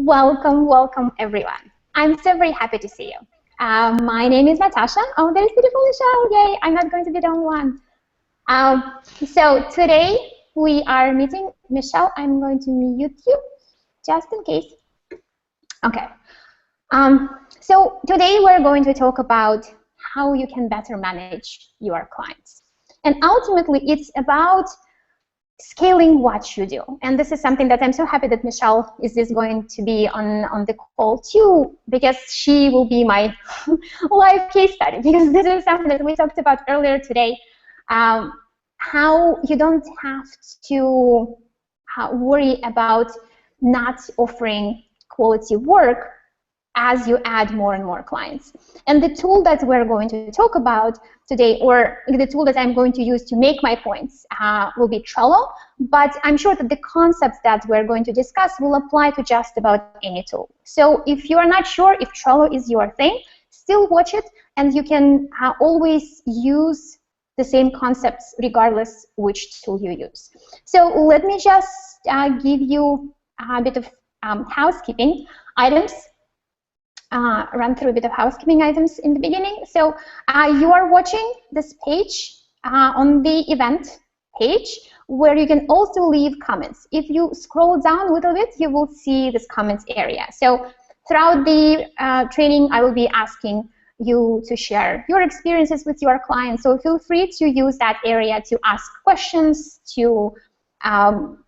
Welcome, welcome everyone. I'm so very happy to see you. My name is Natasha. Oh, there's beautiful Michelle. Yay, I'm not going to be the only one. So today we are meeting Michelle. I'm going to mute you just in case. Okay. So today we're going to talk about how you can better manage your clients. And ultimately, it's about scaling what you do. And this is something that I'm so happy that Michelle is going to be on the call too, because she will be my live case study, because this is something that we talked about earlier today, how you don't have to worry about not offering quality work as you add more and more clients. And the tool that we're going to talk about today, or the tool that I'm going to use to make my points, will be Trello, but I'm sure that the concepts that we're going to discuss will apply to just about any tool. So if you are not sure if Trello is your thing, still watch it, and you can always use the same concepts regardless which tool you use. So let me just give you a bit of housekeeping items. Run through a bit of housekeeping items in the beginning. So you are watching this page on the event page, where you can also leave comments. If you scroll down a little bit, you will see this comments area. So throughout the training, I will be asking you to share your experiences with your clients. So feel free to use that area to ask questions, to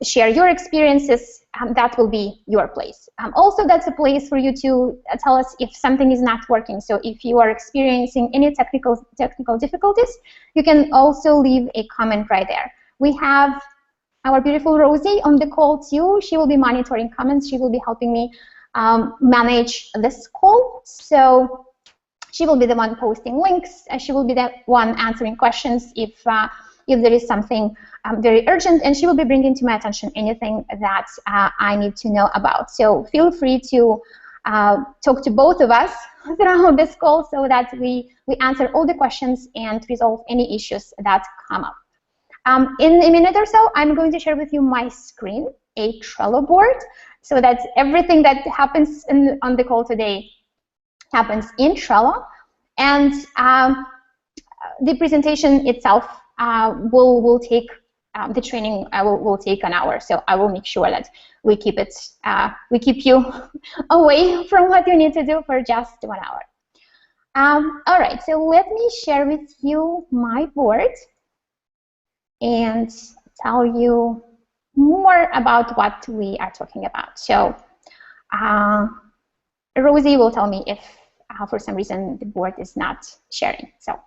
share your experiences. That will be your place. Also, that's a place for you to tell us if something is not working. So if you are experiencing any technical difficulties, you can also leave a comment right there. We have our beautiful Rosie on the call too. She will be monitoring comments. She will be helping me manage this call. So she will be the one posting links. She will be the one answering questions if there is something very urgent, and she will be bringing to my attention anything that I need to know about. So feel free to talk to both of us throughout this call, so that we answer all the questions and resolve any issues that come up. In a minute or so, I'm going to share with you my screen, a Trello board, so that everything that happens on the call today happens in Trello, and the presentation itself will take the training will take an hour, so I will make sure that we keep you away from what you need to do for just 1 hour. All right, so let me share with you my board and tell you more about what we are talking about. So Rosie will tell me if for some reason the board is not sharing. So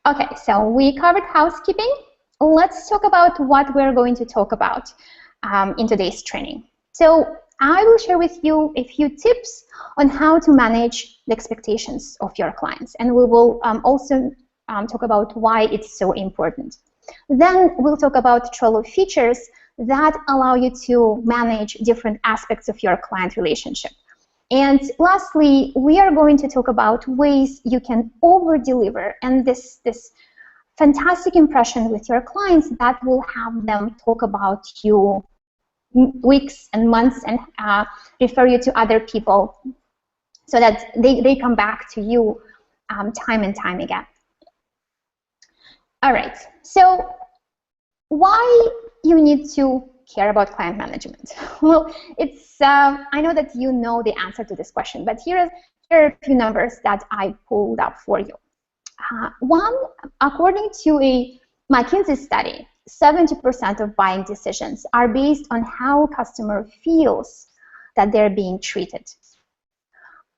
okay, so we covered housekeeping. Let's talk about what we're going to talk about in today's training. So I will share with you a few tips on how to manage the expectations of your clients, and we will also talk about why it's so important. Then we'll talk about Trello features that allow you to manage different aspects of your client relationship. And lastly, we are going to talk about ways you can over-deliver, and this fantastic impression with your clients that will have them talk about you weeks and months and refer you to other people, so that they come back to you time and time again. All right, so why you need to care about client management? Well, it's I know that you know the answer to this question, but here are a few numbers that I pulled up for you. One, according to a McKinsey study, 70% of buying decisions are based on how a customer feels that they're being treated.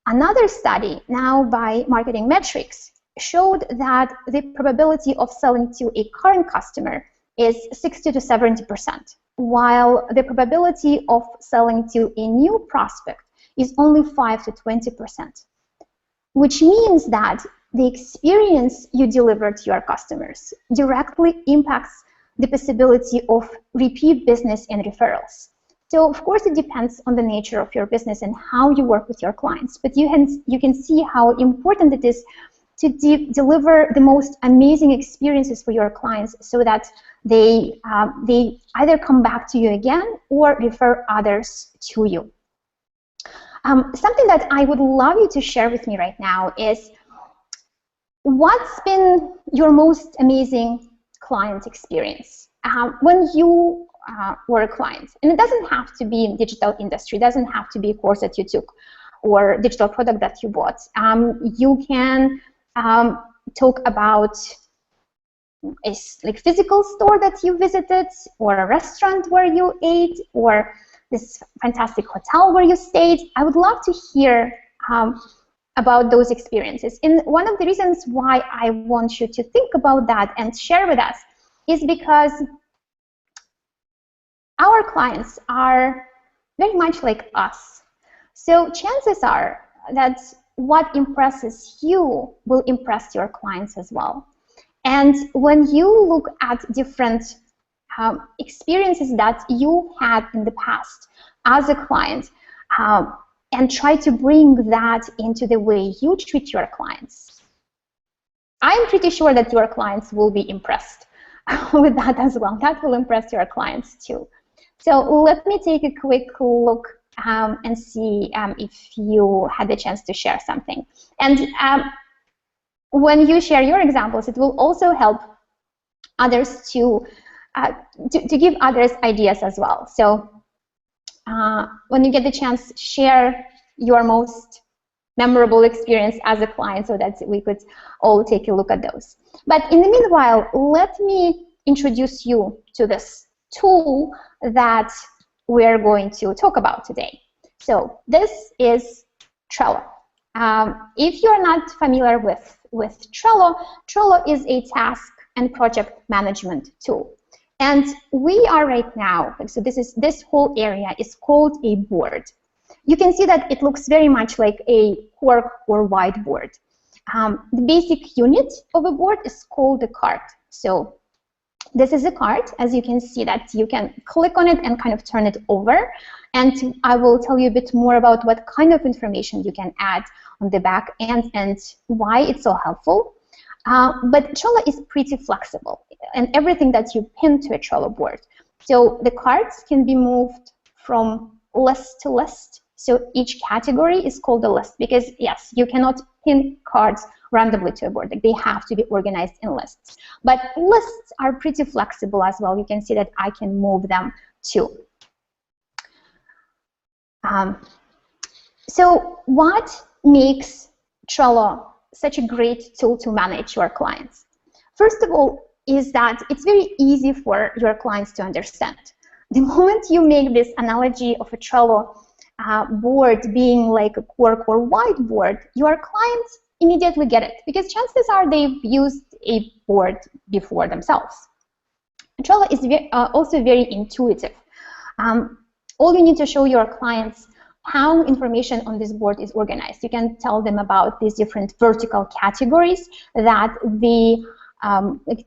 Another study, now by Marketing Metrics, showed that the probability of selling to a current customer is 60 to 70%, while the probability of selling to a new prospect is only 5 to 20%, which means that the experience you deliver to your customers directly impacts the possibility of repeat business and referrals. So of course it depends on the nature of your business and how you work with your clients, but you can see how important it is to deliver the most amazing experiences for your clients, so that they either come back to you again or refer others to you. Something that I would love you to share with me right now is what's been your most amazing client experience when you were a client. And it doesn't have to be in digital industry, it doesn't have to be a course that you took or digital product that you bought. You can talk about a physical store that you visited, or a restaurant where you ate, or this fantastic hotel where you stayed. I would love to hear about those experiences. And one of the reasons why I want you to think about that and share with us is because our clients are very much like us. So chances are that what impresses you will impress your clients as well. And when you look at different experiences that you had in the past as a client, and try to bring that into the way you treat your clients, I'm pretty sure that your clients will be impressed with that as well. That will impress your clients too. So let me take a quick look and see if you had the chance to share something. And when you share your examples, it will also help others to give others ideas as well. So when you get the chance, share your most memorable experience as a client so that we could all take a look at those. But in the meanwhile, let me introduce you to this tool that we're going to talk about today. So this is Trello. If you're not familiar with Trello, Trello is a task and project management tool. And we are right now, so this whole area is called a board. You can see that it looks very much like a cork or whiteboard. The basic unit of a board is called a card. So this is a card, as you can see that you can click on it and kind of turn it over. And I will tell you a bit more about what kind of information you can add on the back end and why it's so helpful. But Trello is pretty flexible and everything that you pin to a Trello board. So the cards can be moved from list to list. So each category is called a list because, yes, you cannot pin cards randomly to a board. Like, they have to be organized in lists. But lists are pretty flexible as well. You can see that I can move them too. So what makes Trello such a great tool to manage your clients? First of all, is that it's very easy for your clients to understand. The moment you make this analogy of a Trello board being like a cork or whiteboard, your clients immediately get it because chances are they've used a board before themselves. Trello is also very intuitive. All you need to show your clients how information on this board is organized. You can tell them about these different vertical categories, that the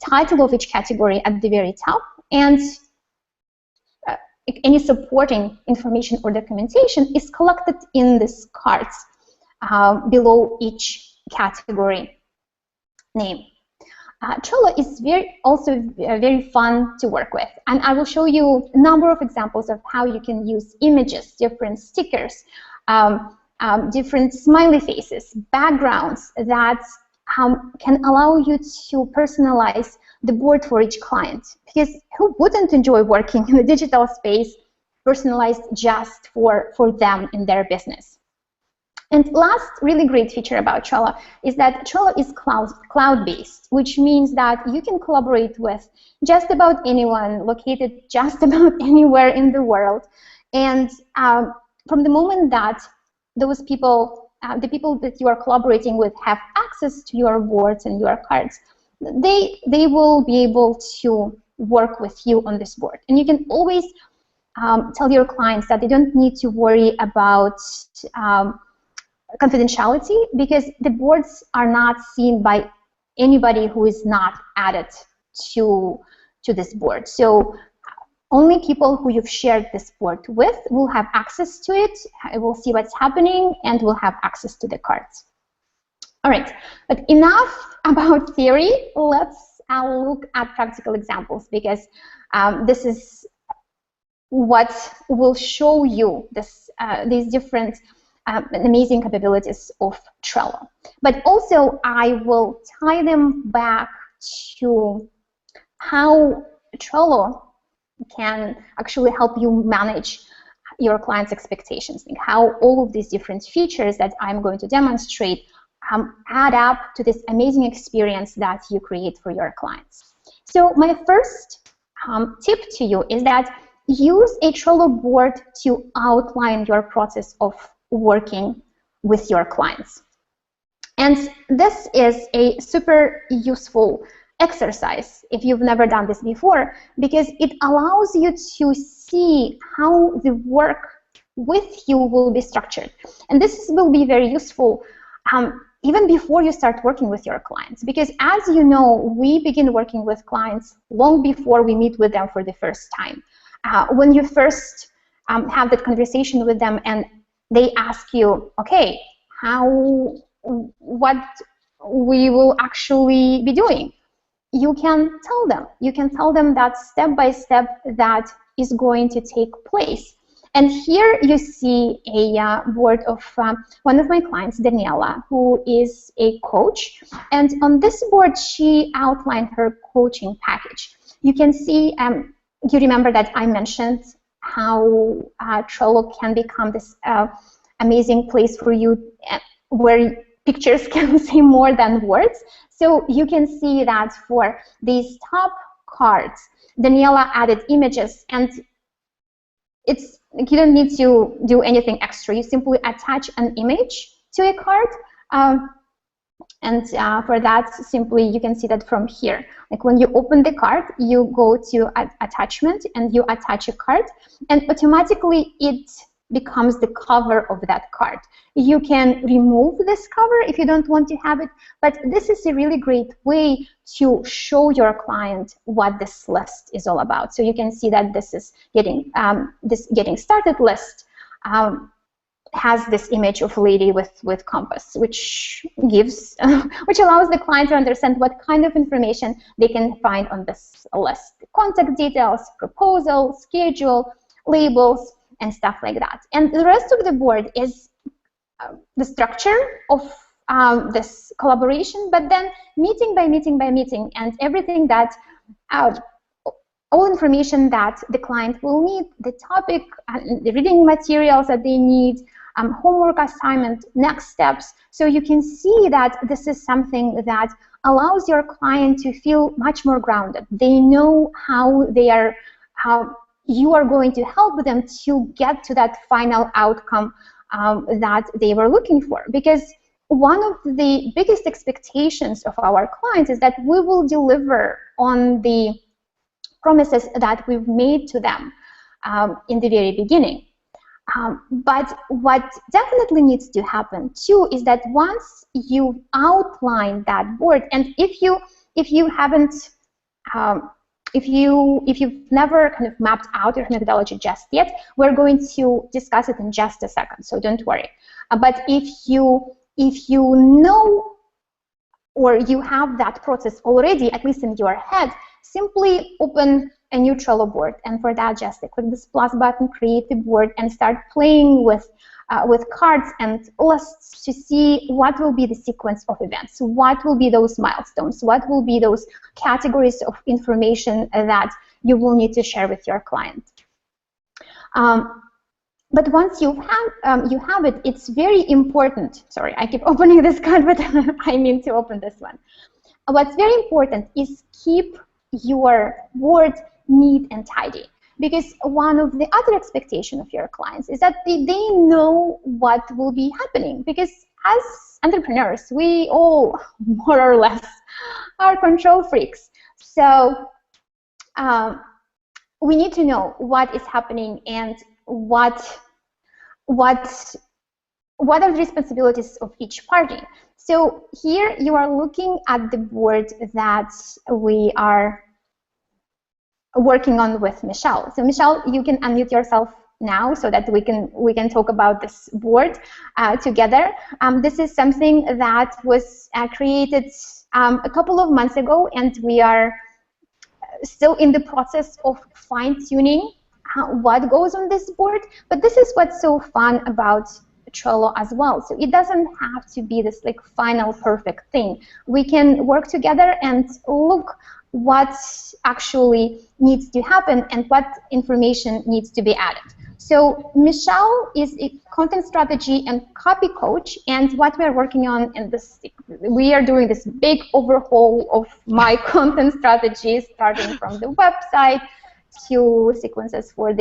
title of each category at the very top, and any supporting information or documentation is collected in these cards below each category name. Trello is also very fun to work with, and I will show you a number of examples of how you can use images, different stickers, different smiley faces, backgrounds that can allow you to personalize the board for each client. Because who wouldn't enjoy working in the digital space personalized just for them in their business? And last really great feature about Trello is that Trello is cloud-based, which means that you can collaborate with just about anyone located just about anywhere in the world. And from the moment that those people, the people that you are collaborating with, have access to your boards and your cards, they will be able to work with you on this board. And you can always tell your clients that they don't need to worry about confidentiality, because the boards are not seen by anybody who is not added to this board. So only people who you've shared this board with will have access to it, will see what's happening, and will have access to the cards. All right, but enough about theory. Let's look at practical examples, because this is what will show you these different amazing capabilities of Trello. But also I will tie them back to how Trello can actually help you manage your clients' expectations, and how all of these different features that I'm going to demonstrate add up to this amazing experience that you create for your clients. So my first tip to you is that use a Trello board to outline your process of working with your clients. And this is a super useful exercise if you've never done this before, because it allows you to see how the work with you will be structured. And this will be very useful even before you start working with your clients, because as you know, we begin working with clients long before we meet with them for the first time. When you first have that conversation with them and they ask you, okay, what we will actually be doing, you can tell them. You can tell them that step by step that is going to take place. And here you see a board of one of my clients, Daniela, who is a coach. And on this board, she outlined her coaching package. You can see, you remember that I mentioned how Trello can become this amazing place for you where pictures can say more than words. So you can see that for these top cards, Daniela added images, and you don't need to do anything extra. You simply attach an image to a card, and for that, simply you can see that from here. Like when you open the card, you go to attachment and you attach a card, and automatically it becomes the cover of that card. You can remove this cover if you don't want to have it, but this is a really great way to show your client what this list is all about. So you can see that this is this getting started list has this image of a lady with compass, which gives, which allows the client to understand what kind of information they can find on this list: contact details, proposal, schedule, labels, and stuff like that. And the rest of the board is the structure of this collaboration, but then meeting by meeting by meeting, and everything that, all information that the client will need, the topic, the reading materials that they need, homework assignment, next steps. So you can see that this is something that allows your client to feel much more grounded. They know how you are going to help them to get to that final outcome that they were looking for. Because one of the biggest expectations of our clients is that we will deliver on the promises that we've made to them in the very beginning. But what definitely needs to happen too is that once you outline that board, and if you've never kind of mapped out your methodology just yet, we're going to discuss it in just a second, so don't worry. But if you know, or you have that process already, at least in your head, simply open a new Trello board, and for that, just click this plus button, create the board, and start playing with cards and lists to see what will be the sequence of events, what will be those milestones, what will be those categories of information that you will need to share with your client. But once you have it, it's very important. Sorry, I keep opening this card, but I mean to open this one. What's very important is keep your board neat and tidy, because one of the other expectations of your clients is that they know what will be happening, because as entrepreneurs, we all more or less are control freaks. So we need to know what is happening and what are the responsibilities of each party. So here you are looking at the board that we are working on with Michelle. So Michelle, you can unmute yourself now so that we can talk about this board together. This is something that was created a couple of months ago, and we are still in the process of fine-tuning what goes on this board. But this is what's so fun about Trello as well. So it doesn't have to be this like final perfect thing. We can work together and look what actually needs to happen and what information needs to be added. So Michelle is a content strategy and copy coach, and what we're working on in this, we are doing this big overhaul of my content strategy, starting from the website to sequences for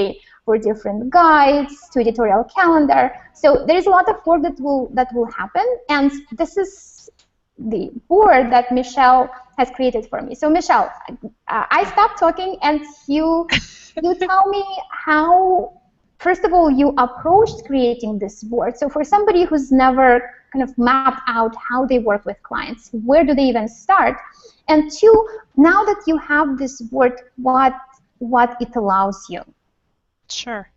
different guides to editorial calendar. So there is a lot of work that will happen, and this is the board that Michelle has created for me. So Michelle, I stopped talking, and you tell me how, first of all, you approached creating this board. So for somebody who's never kind of mapped out how they work with clients, where do they even start? And two, now that you have this board, what it allows you? Sure.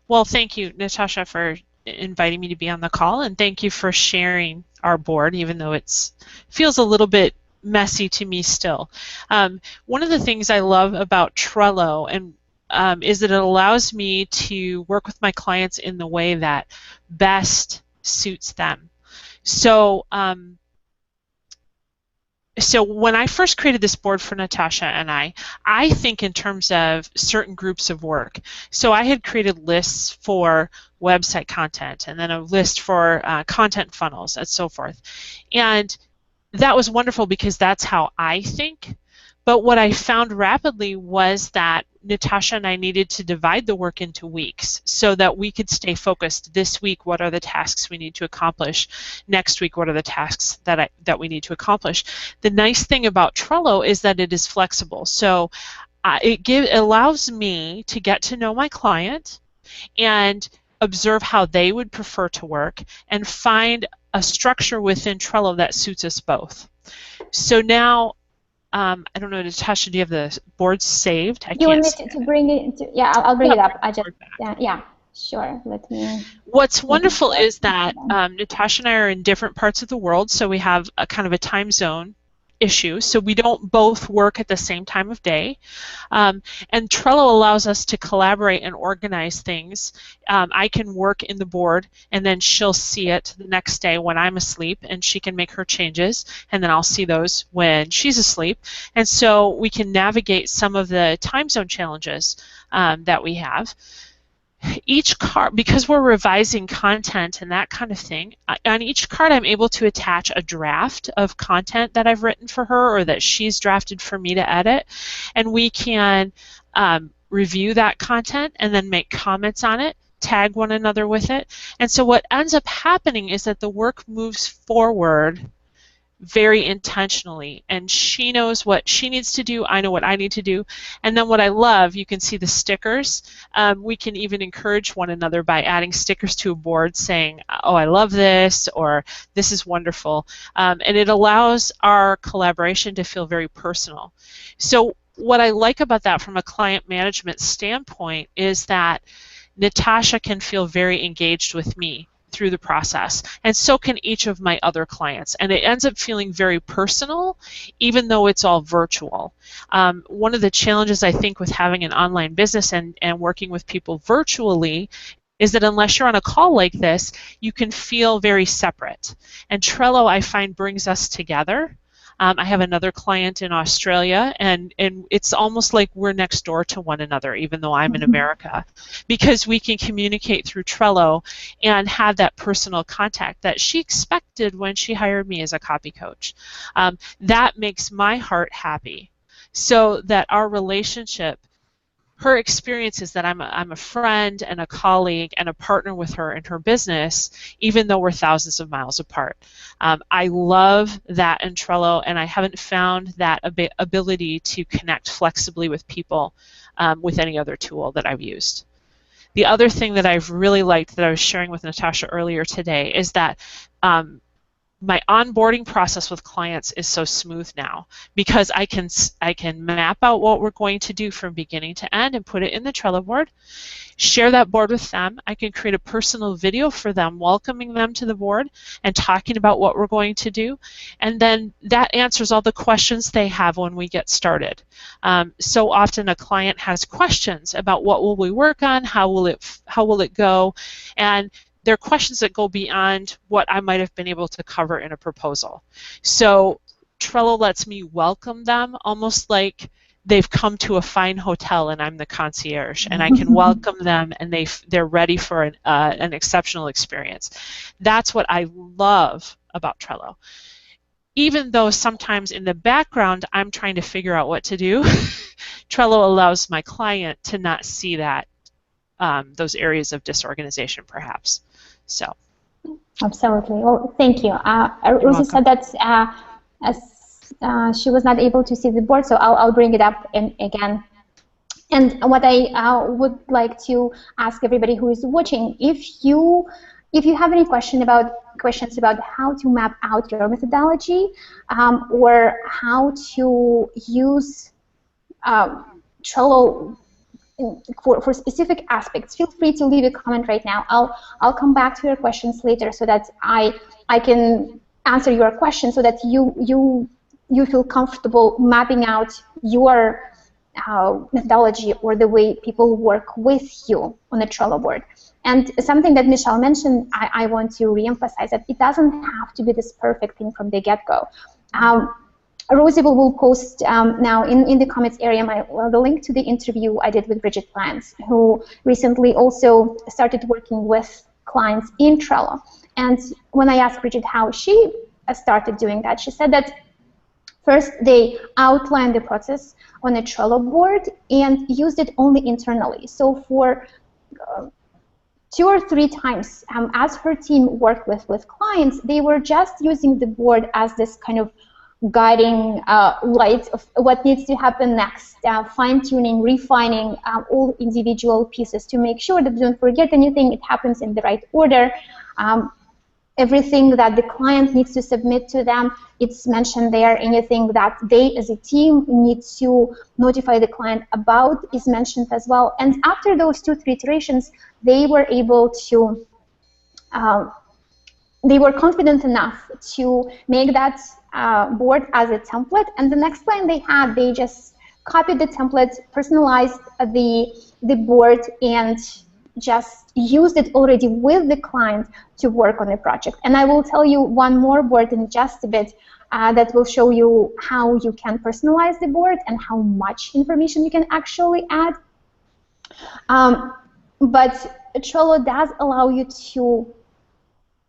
Well, thank you, Natasha, for inviting me to be on the call, and thank you for sharing our board, even though it feels a little bit messy to me still. One of the things I love about Trello is that it allows me to work with my clients in the way that best suits them. So when I first created this board for Natasha and I think in terms of certain groups of work. So I had created lists for website content, and then a list for content funnels and so forth. And that was wonderful because that's how I think. But what I found rapidly was that Natasha and I needed to divide the work into weeks so that we could stay focused. This week, what are the tasks we need to accomplish? Next week, what are the tasks that we need to accomplish? The nice thing about Trello is that it is flexible. So it allows me to get to know my client and observe how they would prefer to work and find a structure within Trello that suits us both. So now, I don't know, Natasha, do you have the boards saved? You want me to bring it? Yeah, I'll bring it up. I just, yeah, sure. Let me. What's wonderful is that Natasha and I are in different parts of the world, so we have a kind of a time zone issue, so we don't both work at the same time of day. And Trello allows us to collaborate and organize things. I can work in the board, and then she'll see it the next day when I'm asleep, and she can make her changes, and then I'll see those when she's asleep. And so we can navigate some of the time zone challenges that we have. Each card, because we're revising content and that kind of thing, on each card I'm able to attach a draft of content that I've written for her or that she's drafted for me to edit, and we can review that content and then make comments on it, tag one another with it. And so what ends up happening is that the work moves forward very intentionally, and she knows what she needs to do, I know what I need to do. And then what I love, you can see the stickers. We can even encourage one another by adding stickers to a board saying, oh, I love this, or this is wonderful. And it allows our collaboration to feel very personal. So what I like about that from a client management standpoint is that Natasha can feel very engaged with me through the process, and so can each of my other clients, and it ends up feeling very personal even though it's all virtual. One of the challenges I think with having an online business and working with people virtually is that unless you're on a call like this, you can feel very separate, and Trello I find brings us together. I have another client in Australia, and it's almost like we're next door to one another, even though I'm in America, because we can communicate through Trello and have that personal contact that she expected when she hired me as a copy coach. That makes my heart happy, so that our relationship, her experience is that I'm a friend and a colleague and a partner with her in her business, even though we're thousands of miles apart. I love that in Trello, and I haven't found that ability to connect flexibly with people with any other tool that I've used. The other thing that I've really liked that I was sharing with Natasha earlier today is that my onboarding process with clients is so smooth now because I can map out what we're going to do from beginning to end and put it in the Trello board, share that board with them. I can create a personal video for them, welcoming them to the board and talking about what we're going to do, and then that answers all the questions they have when we get started. So often a client has questions about what will we work on, how will it go, and they're questions that go beyond what I might have been able to cover in a proposal. So Trello lets me welcome them almost like they've come to a fine hotel and I'm the concierge, and I can welcome them and they're ready for an exceptional experience. That's what I love about Trello. Even though sometimes in the background I'm trying to figure out what to do, Trello allows my client to not see that, those areas of disorganization perhaps. So. Absolutely. Well, thank you. Rosie said that she was not able to see the board, so I'll bring it up again. And what I would like to ask everybody who is watching, if you have any questions about how to map out your methodology, or how to use Trello for specific aspects, feel free to leave a comment right now. I'll come back to your questions later so that I can answer your questions so that you feel comfortable mapping out your methodology or the way people work with you on a Trello board. And something that Michelle mentioned, I want to reemphasize that it doesn't have to be this perfect thing from the get-go. Rosie will post now in the comments area the link to the interview I did with Bridget Plans, who recently also started working with clients in Trello. And when I asked Bridget how she started doing that, she said that first they outlined the process on a Trello board and used it only internally. So for 2 or 3 times, as her team worked with clients, they were just using the board as this kind of guiding light of what needs to happen next, fine-tuning, refining all individual pieces to make sure that they don't forget anything, it happens in the right order. Everything that the client needs to submit to them, it's mentioned there. Anything that they as a team need to notify the client about is mentioned as well. And after those 2-3 iterations, they were able to, they were confident enough to make that board as a template. And the next line they had, they just copied the template, personalized the board, and just used it already with the client to work on a project. And I will tell you one more board in just a bit that will show you how you can personalize the board and how much information you can actually add. But Trello does allow you to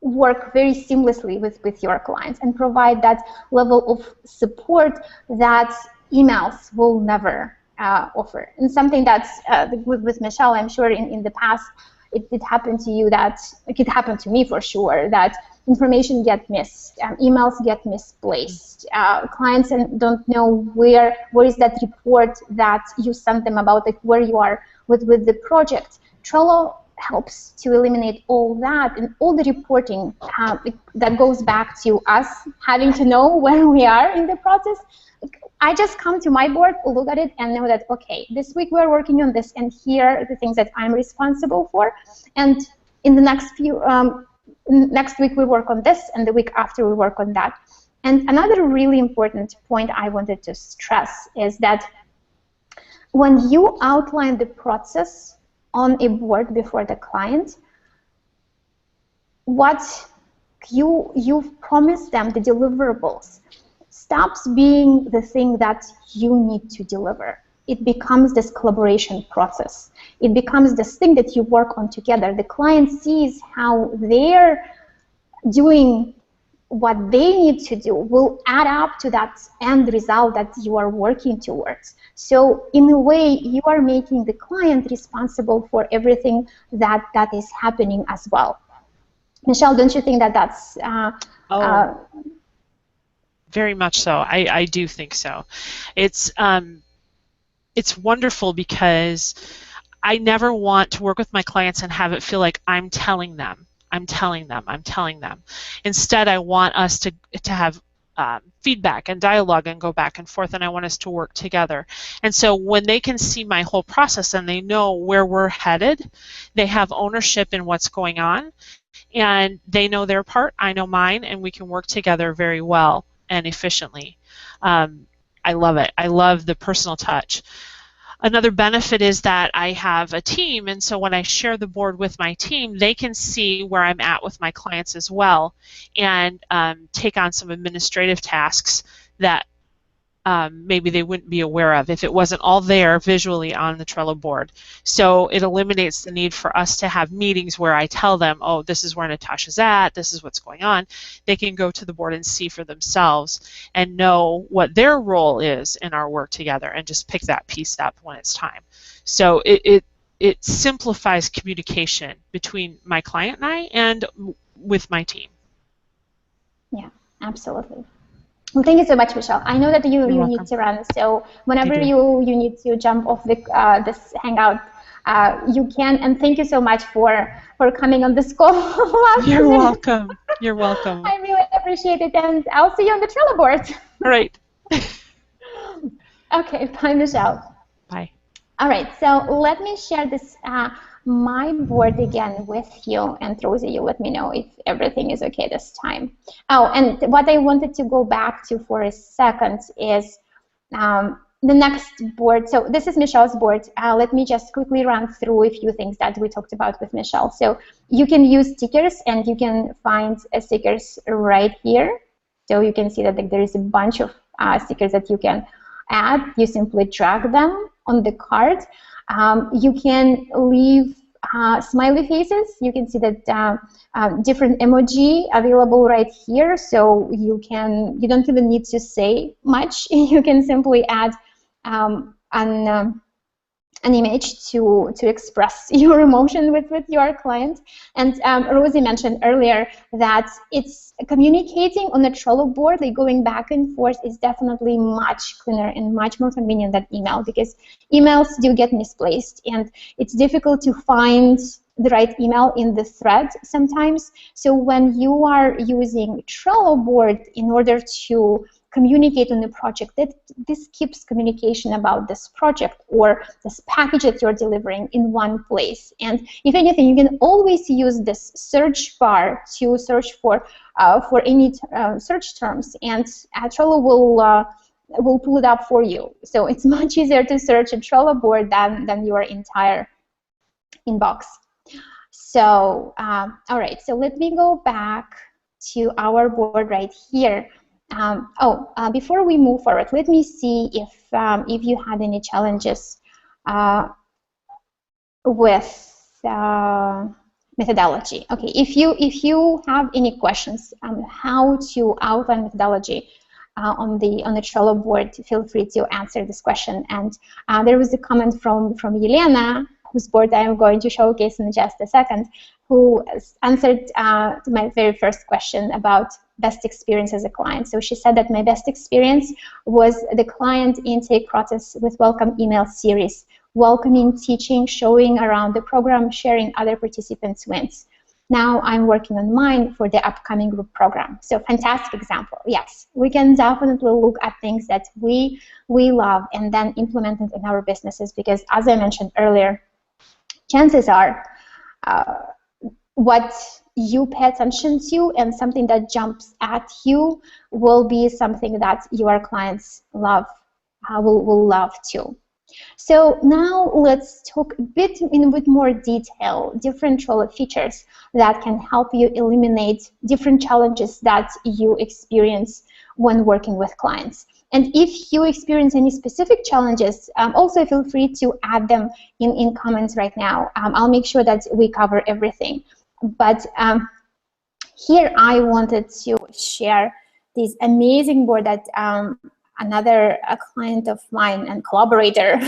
work very seamlessly with your clients and provide that level of support that emails will never offer. And something that's with Michelle, I'm sure in the past, it happened to you that, like it happened to me for sure, that information get missed, emails get misplaced, clients don't know where is that report that you sent them about, like where you are with the project. Trello helps to eliminate all that and all the reporting that goes back to us having to know where we are in the process. I just come to my board, look at it, and know that, okay, this week we're working on this, and here are the things that I'm responsible for. And in the next week we work on this, and the week after we work on that. And another really important point I wanted to stress is that when you outline the process on a board before the client, what you've promised them, the deliverables, stops being the thing that you need to deliver. It becomes this collaboration process. It becomes this thing that you work on together. The client sees how they're doing what they need to do will add up to that end result that you are working towards. So in a way, you are making the client responsible for everything that is happening as well. Michelle, don't you think that that's... Very much so. I do think so. It's wonderful because I never want to work with my clients and have it feel like I'm telling them. Instead, I want us to have feedback and dialogue and go back and forth, and I want us to work together. And so when they can see my whole process and they know where we're headed, they have ownership in what's going on, and they know their part, I know mine, and we can work together very well and efficiently. I love it. I love the personal touch. Another benefit is that I have a team, and so when I share the board with my team, they can see where I'm at with my clients as well, and take on some administrative tasks that maybe they wouldn't be aware of if it wasn't all there visually on the Trello board. So it eliminates the need for us to have meetings where I tell them, oh, this is where Natasha's at, this is what's going on. They can go to the board and see for themselves and know what their role is in our work together and just pick that piece up when it's time. So it simplifies communication between my client and I and with my team. Yeah, absolutely. Well, thank you so much, Michelle. I know that you need to run, so whenever you need to jump off this Hangout, you can. And thank you so much for coming on this call. You're welcome. You're welcome. I really appreciate it, and I'll see you on the Trello board. All right. Okay, bye, Michelle. Bye. All right, so let me share this my board again with you, and Rosie, you let me know if everything is okay this time. Oh, and what I wanted to go back to for a second is the next board. So this is Michelle's board. Let me just quickly run through a few things that we talked about with Michelle. So you can use stickers, and you can find stickers right here. So you can see that there is a bunch of stickers that you can add. You simply drag them on the card. You can leave smiley faces. You can see that different emoji available right here. So you don't even need to say much. You can simply add an image to express your emotion with your client. And Rosie mentioned earlier that it's communicating on a Trello board, like going back and forth, is definitely much cleaner and much more convenient than email, because emails do get misplaced, and it's difficult to find the right email in the thread sometimes. So when you are using Trello board in order to communicate on the project, that this keeps communication about this project or this package that you're delivering in one place. And if anything, you can always use this search bar to search for any search terms, and Trello will pull it up for you. So it's much easier to search a Trello board than your entire inbox. So all right, so let me go back to our board right here. Before we move forward, let me see if you had any challenges with methodology. Okay, if you have any questions on how to outline methodology on the Trello board, feel free to answer this question. And there was a comment from Yelena, whose board I am going to showcase in just a second, who answered to my very first question about best experience as a client. So she said that my best experience was the client intake process with welcome email series, welcoming, teaching, showing around the program, sharing other participants' wins. Now I'm working on mine for the upcoming group program. So fantastic example. Yes, we can definitely look at things that we love and then implement it in our businesses, because as I mentioned earlier, chances are what you pay attention to and something that jumps at you will be something that your clients love, will love too. So now let's talk in a bit more detail, different Trello features that can help you eliminate different challenges that you experience when working with clients. And if you experience any specific challenges, also feel free to add them in comments right now. I'll make sure that we cover everything. But here I wanted to share this amazing board that another client of mine and collaborator,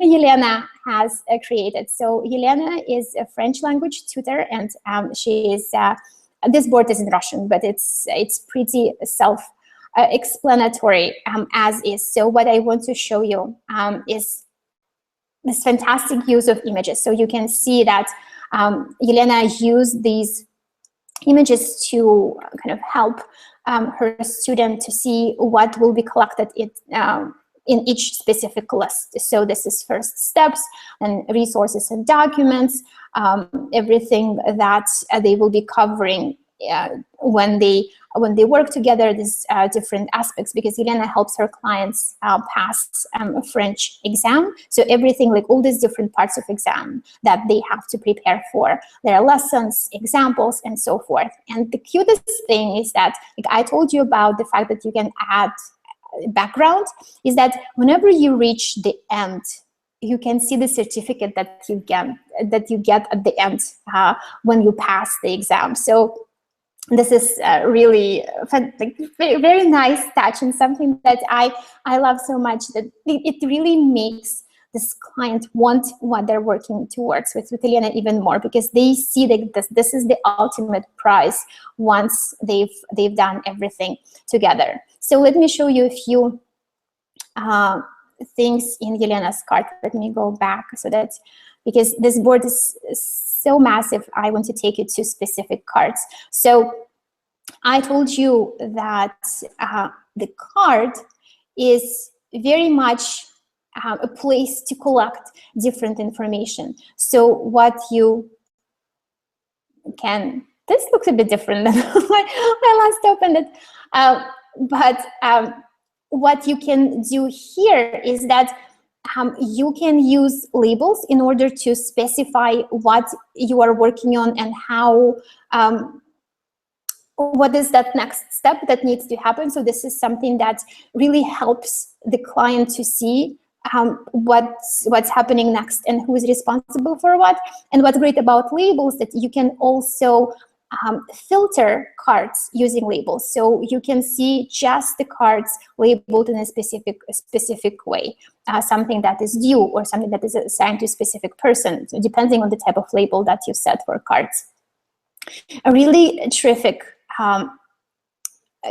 Yelena, has created. So Yelena is a French language tutor, and she is, this board is in Russian, but it's pretty self-explanatory as is. So what I want to show you is this fantastic use of images. So you can see that Yelena used these images to kind of help her student to see what will be collected in each specific list. So this is first steps and resources and documents, everything that they will be covering when they work together, these different aspects, because Elena helps her clients pass a French exam. So everything, like all these different parts of exam that they have to prepare for, there are lessons, examples, and so forth. And the cutest thing is that, like I told you about the fact that you can add background, is that whenever you reach the end, you can see the certificate that you get at the end when you pass the exam. So this is really like, very nice touch, and something that I love so much, that it really makes this client want what they're working towards with Elena even more, because they see that this is the ultimate prize once they've done everything together. So let me show you a few things in Yelena's cart. Let me go back, so that, because this board is so massive, I want to take you to specific cards. So I told you that the card is very much a place to collect different information. So what you can, this looks a bit different than when I last opened it, but what you can do here is that you can use labels in order to specify what you are working on and how, what is that next step that needs to happen. So this is something that really helps the client to see what's happening next and who is responsible for what. And what's great about labels, that you can also filter cards using labels. So you can see just the cards labeled in a specific way, something that is due or something that is assigned to a specific person, so depending on the type of label that you set for cards. A really terrific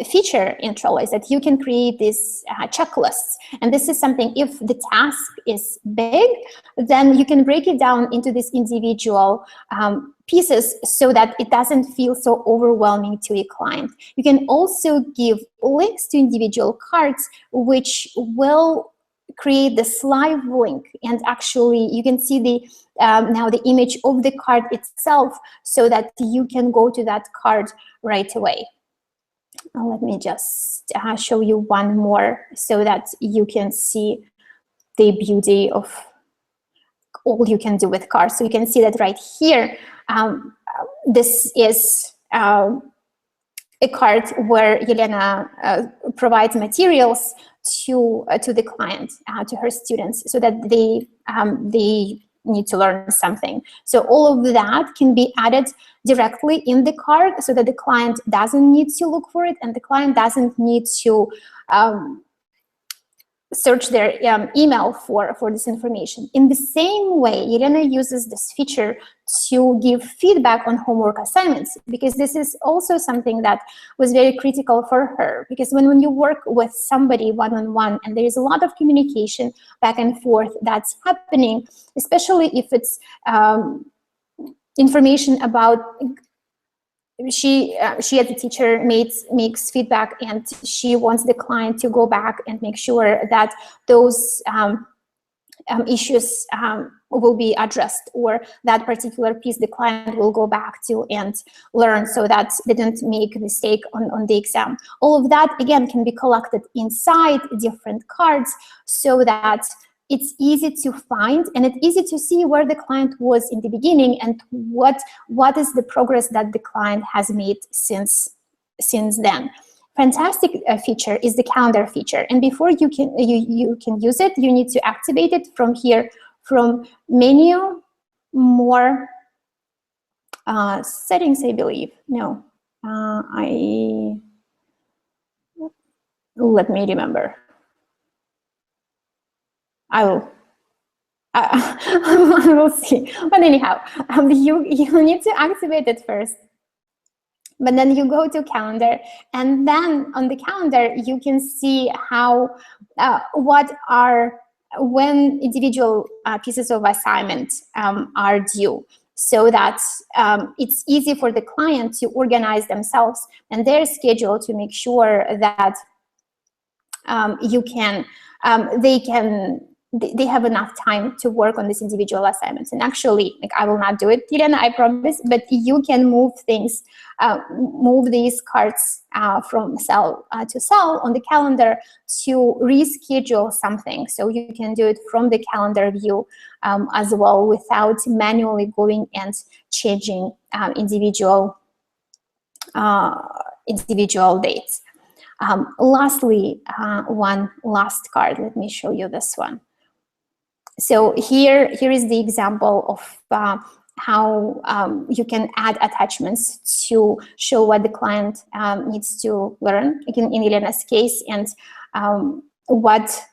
feature in Trello is that you can create these checklists. And this is something, if the task is big, then you can break it down into these individual pieces so that it doesn't feel so overwhelming to a client. You can also give links to individual cards, which will create this live link, and actually you can see the now the image of the card itself, so that you can go to that card right away. Let me just show you one more so that you can see the beauty of all you can do with cards. So you can see that right here, this is a card where Yelena provides materials to the client, to her students, so that they need to learn something. So all of that can be added directly in the card, so that the client doesn't need to look for it, and the client doesn't need to search their email for this information. In the same way, Elena uses this feature to give feedback on homework assignments, because this is also something that was very critical for her, because when you work with somebody one-on-one and there is a lot of communication back and forth that's happening, especially if it's information about, she as a teacher makes feedback, and she wants the client to go back and make sure that those issues will be addressed, or that particular piece the client will go back to and learn, so that they didn't make a mistake on the exam. All of that, again, can be collected inside different cards, so that it's easy to find, and it's easy to see where the client was in the beginning, and what is the progress that the client has made since then. Fantastic feature is the calendar feature, and before you can use it, you need to activate it from here, from menu, more settings, I believe. No, let me remember. I will see. But anyhow, you need to activate it first. But then you go to calendar, and then on the calendar you can see how when individual pieces of assignment are due, so that it's easy for the client to organize themselves and their schedule to make sure that they can they have enough time to work on these individual assignments. And actually, like, I will not do it, Elena, I promise, but you can move things, move these cards from cell to cell on the calendar to reschedule something. So you can do it from the calendar view as well, without manually going and changing individual dates. Lastly, one last card. Let me show you this one. So here is the example of how you can add attachments to show what the client needs to learn, in Elena's case, and what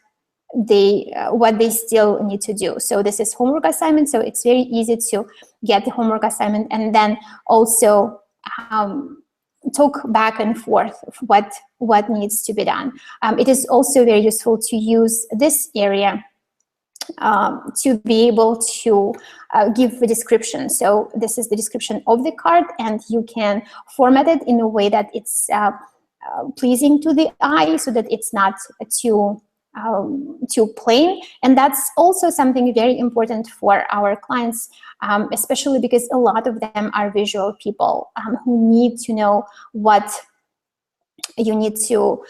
they still need to do. So this is homework assignment, so it's very easy to get the homework assignment and then also talk back and forth of what needs to be done. It is also very useful to use this area to be able to give a description. So this is the description of the card, and you can format it in a way that it's pleasing to the eye, so that it's not too plain. And that's also something very important for our clients, especially because a lot of them are visual people who need to know what you need to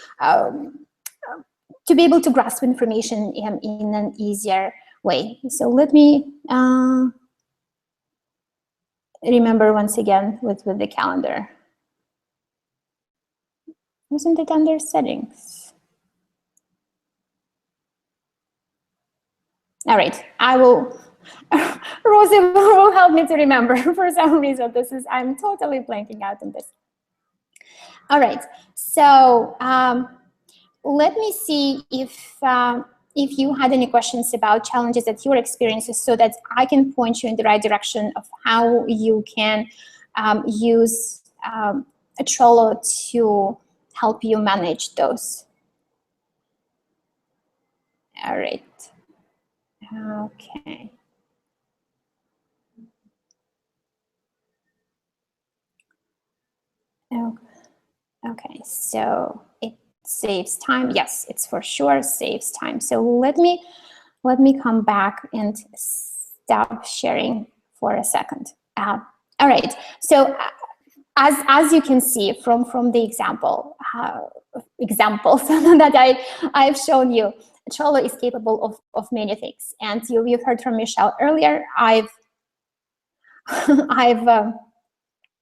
be able to grasp information in an easier way. So let me remember once again with the calendar. Wasn't it under settings? All right, I will, Rosie will help me to remember. For some reason, I'm totally blanking out on this. All right, so let me see if you had any questions about challenges that you're experiencing, so that I can point you in the right direction of how you can use a Trello to help you manage those. All right. Okay. Okay, so it saves time. Yes, it's for sure saves time. So let me come back and stop sharing for a second. All right. So as you can see from the examples that I've shown you, Trello is capable of many things. And you've heard from Michelle earlier.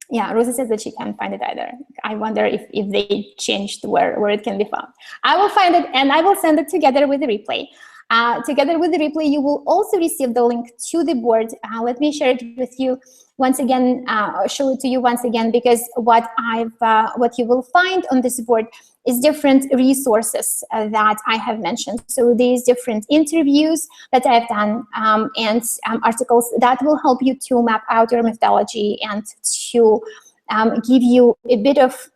Yeah, Rosie says that she can't find it either. I wonder if they changed where it can be found. I will find it and I will send it together with the replay. Together with the replay, you will also receive the link to the board. Let me share it with you once again, show it to you once again, because what you will find on this board is different resources that I have mentioned. So these different interviews that I've done and articles that will help you to map out your methodology and to give you a bit of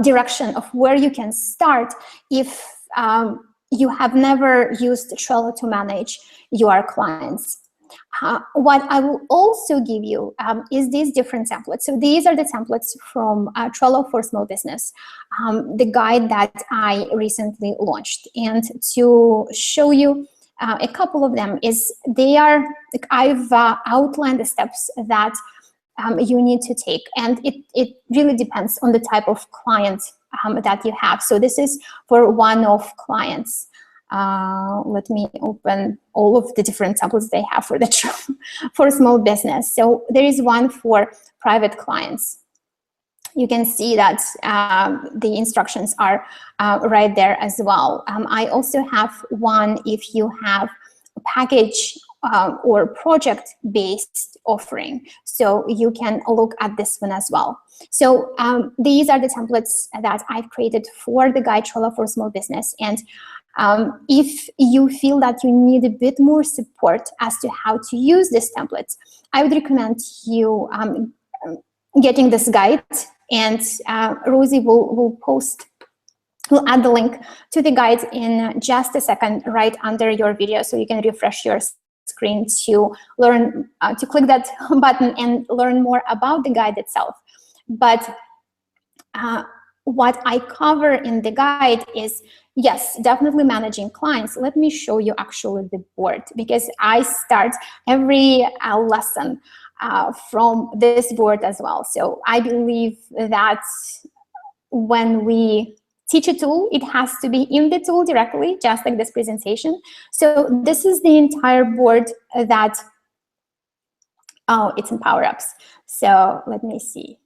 direction of where you can start if you have never used Trello to manage your clients. What I will also give you is these different templates. So these are the templates from Trello for Small Business, the guide that I recently launched. And to show you a couple of them is I've outlined the steps that you need to take. And it really depends on the type of client that you have. So this is for one-off clients. Let me open all of the different templates they have for for small business. So there is one for private clients. You can see that the instructions are right there as well. I also have one if you have a package or project-based offering. So you can look at this one as well. So these are the templates that I've created for the guide Trello for Small Business. And if you feel that you need a bit more support as to how to use these templates, I would recommend you getting this guide, and Rosie will add the link to the guide in just a second right under your video, so you can refresh your screen to learn, to click that button and learn more about the guide itself. But what I cover in the guide is yes, definitely managing clients. Let me show you actually the board, because I start every lesson from this board as well. So I believe that when we teach a tool, it has to be in the tool directly, just like this presentation. So this is the entire board that, oh, it's in Power Ups. So let me see.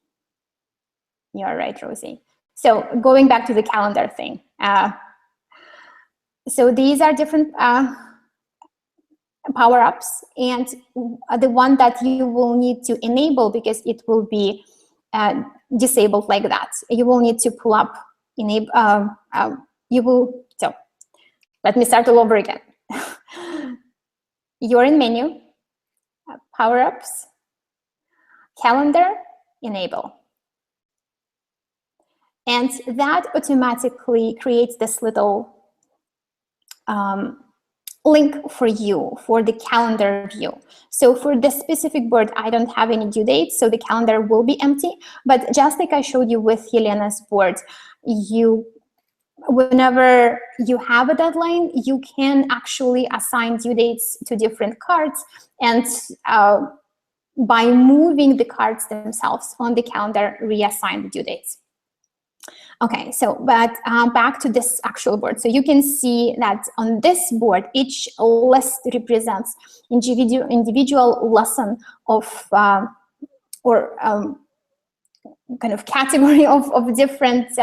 You're right, Rosie. So going back to the calendar thing. So these are different power-ups, and the one that you will need to enable, because it will be disabled like that. You will need to pull up, enable, so let me start all over again. You're in menu, power-ups, calendar, enable. And that automatically creates this little link for you for the calendar view. So for this specific board, I don't have any due date, so the calendar will be empty. But just like I showed you with Helena's board, whenever you have a deadline, you can actually assign due dates to different cards, and by moving the cards themselves on the calendar, reassign the due dates. Okay, so but back to this actual board. So you can see that on this board, each list represents individual lesson of or kind of category of different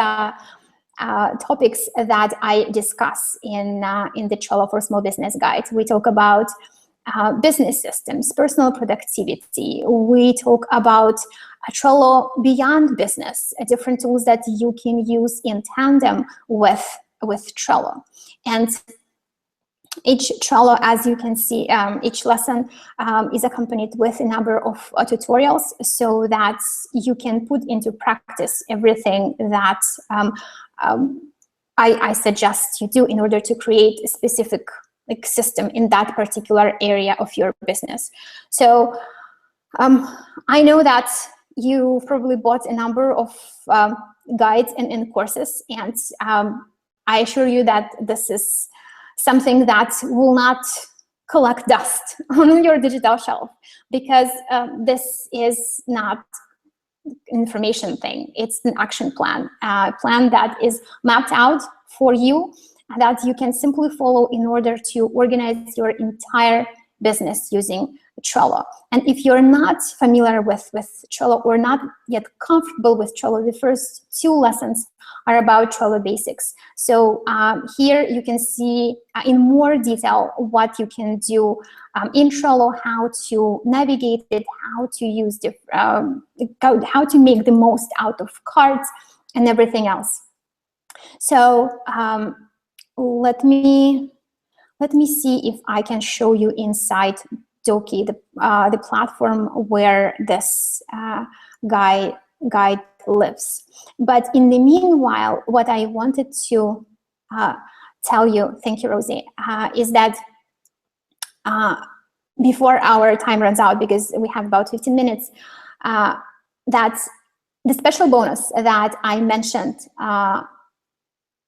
topics that I discuss in the Trello for Small Business Guide. We talk about business systems, personal productivity. We talk about Trello beyond business, different tools that you can use in tandem with Trello. And each Trello, as you can see, each lesson is accompanied with a number of tutorials, so that you can put into practice everything that I suggest you do in order to create a specific system in that particular area of your business. So I know that you probably bought a number of guides and courses, and I assure you that this is something that will not collect dust on your digital shelf, because this is not information thing. It's an action plan, a plan that is mapped out for you, that you can simply follow in order to organize your entire business using Trello. And if you're not familiar with Trello or not yet comfortable with Trello, the first two lessons are about Trello basics. So here you can see in more detail what you can do in Trello, how to navigate it, how to use how to make the most out of cards and everything else. So let me see if I can show you inside Doki, the platform where this guide lives. But in the meanwhile, what I wanted to tell you, thank you, Rosie, is that before our time runs out, because we have about 15 minutes, that's the special bonus that I mentioned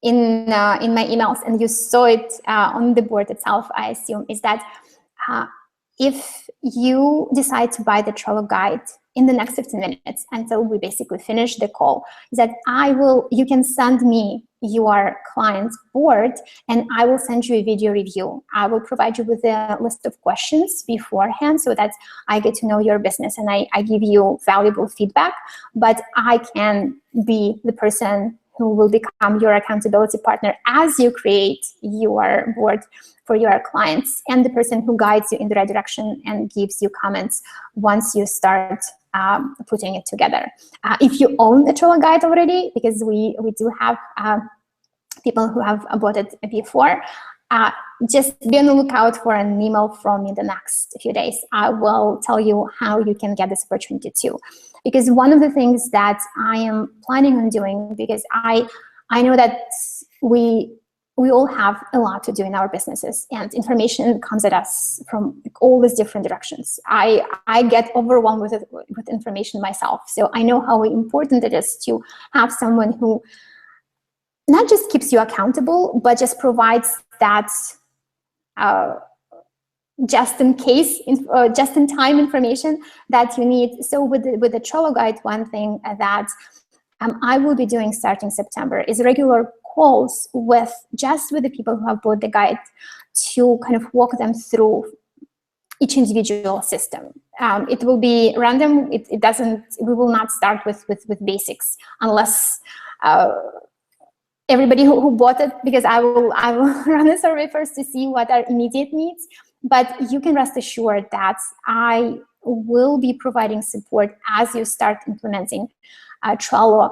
in my emails, and you saw it on the board itself, I assume, is that if you decide to buy the Trello guide in the next 15 minutes until we basically finish the call, is that you can send me your client's board and I will send you a video review. I will provide you with a list of questions beforehand so that I get to know your business and I give you valuable feedback, but I can be the person who will become your accountability partner as you create your board for your clients, and the person who guides you in the right direction and gives you comments once you start putting it together. If you own the Trello guide already, because we do have people who have bought it before, just be on the lookout for an email from me the next few days. I will tell you how you can get this opportunity too. Because one of the things that I am planning on doing, because I know that we all have a lot to do in our businesses, and information comes at us from all these different directions. I get overwhelmed with information myself, so I know how important it is to have someone who not just keeps you accountable, but just provides that just in case, just in time information that you need. So with the Trello guide, one thing that I will be doing starting September is regular calls with the people who have bought the guide to kind of walk them through each individual system. It will be random. It doesn't. We will not start with basics unless everybody who bought it, because I will run a survey first to see what are immediate needs. But you can rest assured that I will be providing support as you start implementing Trello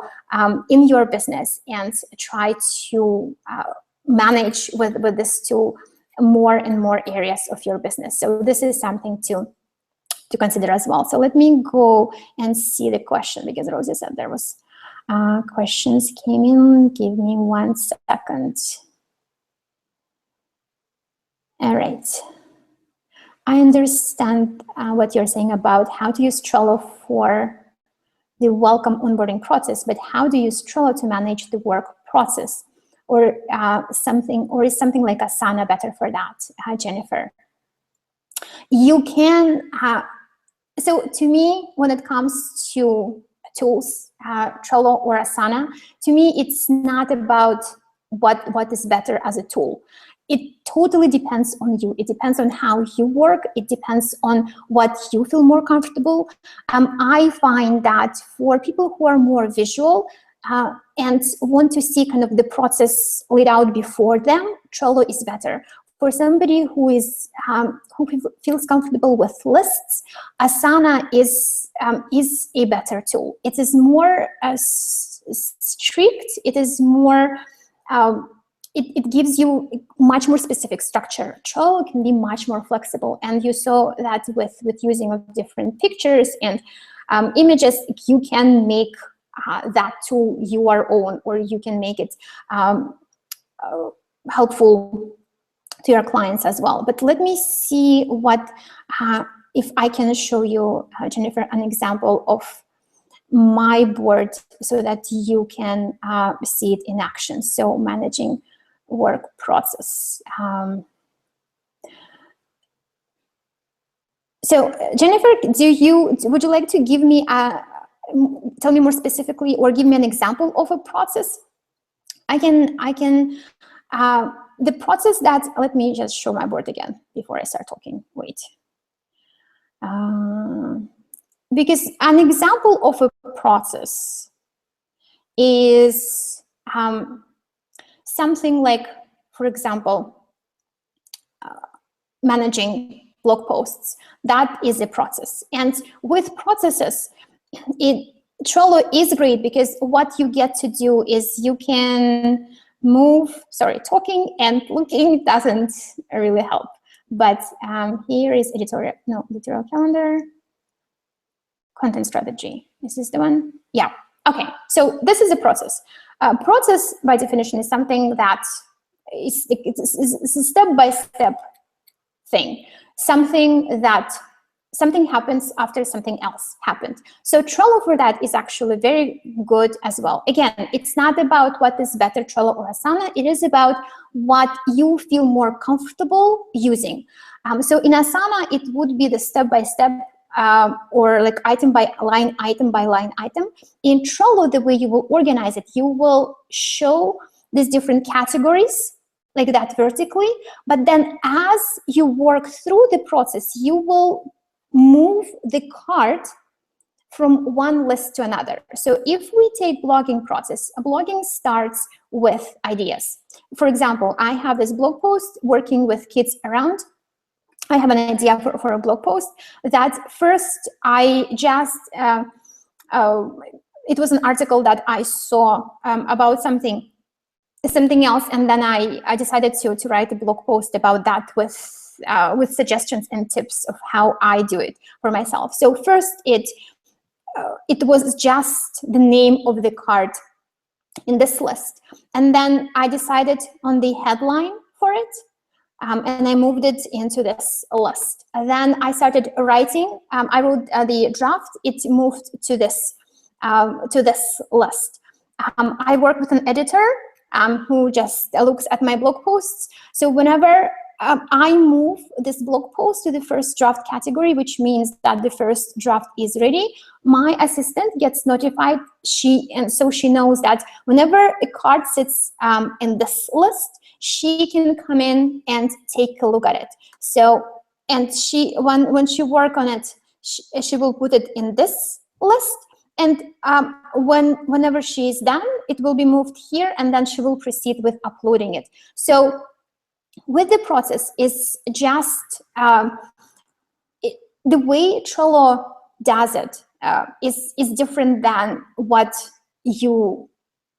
in your business and try to manage with this tool more and more areas of your business. So this is something to consider as well. So let me go and see the question, because Rosie said there was questions came in. Give me 1 second. All right. I understand what you're saying about how to use Trello for the welcome onboarding process, but how do you use Trello to manage the work process, or something, or is something like Asana better for that, Jennifer? You can. So to me, when it comes to tools, Trello or Asana, to me, it's not about what is better as a tool. It totally depends on you. It depends on how you work. It depends on what you feel more comfortable. I find that for people who are more visual and want to see kind of the process laid out before them, Trello is better. For somebody who is who feels comfortable with lists, Asana is a better tool. It is more strict. It is more. It gives you much more specific structure. Trello can be much more flexible, and you saw that with using of different pictures and images, you can make that tool your own, or you can make it helpful to your clients as well. But let me see what, if I can show you, Jennifer, an example of my board so that you can see it in action. So managing work process. So Jennifer, would you like to give me tell me more specifically, or give me an example of a process? I can the process that, let me just show my board again before I start talking. Wait. Because an example of a process is something like, for example, managing blog posts. That is a process. And with processes, Trello is great, because what you get to do is you can move, sorry, talking and looking doesn't really help. But here is editorial calendar, content strategy. Is this the one? Yeah. Okay. So this is a process. Process, by definition, is something that it's a step-by-step thing. Something happens after something else happened. So Trello for that is actually very good as well. Again, it's not about what is better, Trello or Asana. It is about what you feel more comfortable using. So in Asana, it would be the step-by-step or like item by line item. In Trello, the way you will organize it, you will show these different categories like that vertically, but then as you work through the process, you will move the cart from one list to another. So if we take blogging process, blogging starts with ideas. For example, I have this blog post working with kids around. I have an idea for a blog post that first I just, it was an article that I saw about something else, and then I decided to write a blog post about that with suggestions and tips of how I do it for myself. So first it was just the name of the card in this list, and then I decided on the headline for it, and I moved it into this list. And then I started writing. I wrote the draft. It moved to this list. I worked with an editor who just looks at my blog posts. So whenever I move this blog post to the first draft category, which means that the first draft is ready, my assistant gets notified. So she knows that whenever a card sits in this list, she can come in and take a look at it. So, and when she work on it, she will put it in this list. And whenever she is done, it will be moved here, and then she will proceed with uploading it. So with the process is just the way Trello does it is different than what you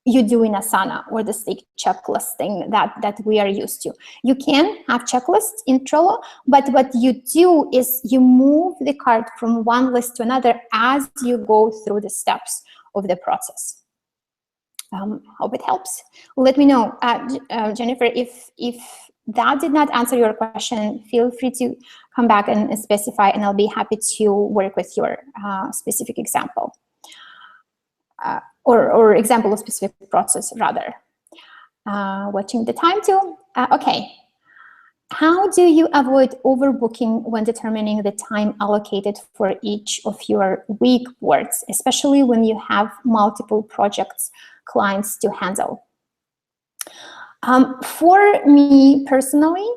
do in Asana or the stick checklist thing that we are used to. You can have checklists in Trello, but what you do is you move the card from one list to another as you go through the steps of the process. Hope it helps. Let me know, Jennifer, if that did not answer your question, feel free to come back and specify, and I'll be happy to work with your specific example. Or example of specific process, rather. Watching the time too. Okay. How do you avoid overbooking when determining the time allocated for each of your week boards, especially when you have multiple projects, clients to handle? For me personally,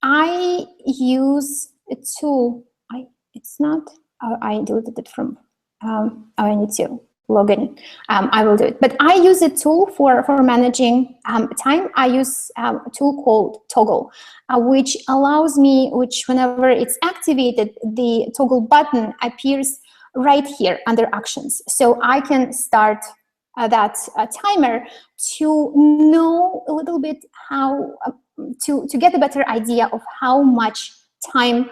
I use a tool. I deleted it from. I need to log in. I will do it. But I use a tool for managing time. I use a tool called Toggle, which allows me, whenever it's activated, the toggle button appears right here under actions. So I can start that timer to know a little bit how, to get a better idea of how much time